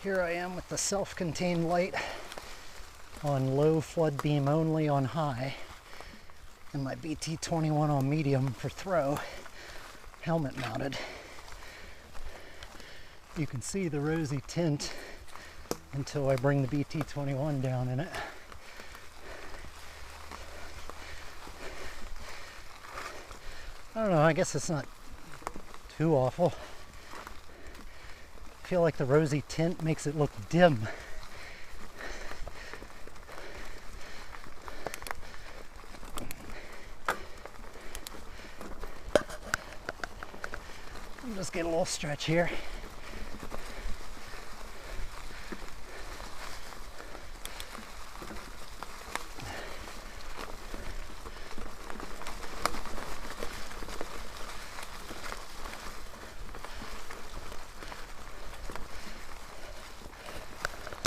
Here I am with the self-contained light on low, flood beam only on high, and my BT21 on medium for throw, helmet mounted. You can see the rosy tint until I bring the BT21 down in it. I don't know, I guess it's not too awful. I feel like the rosy tint makes it look dim. I'll just get a little stretch here.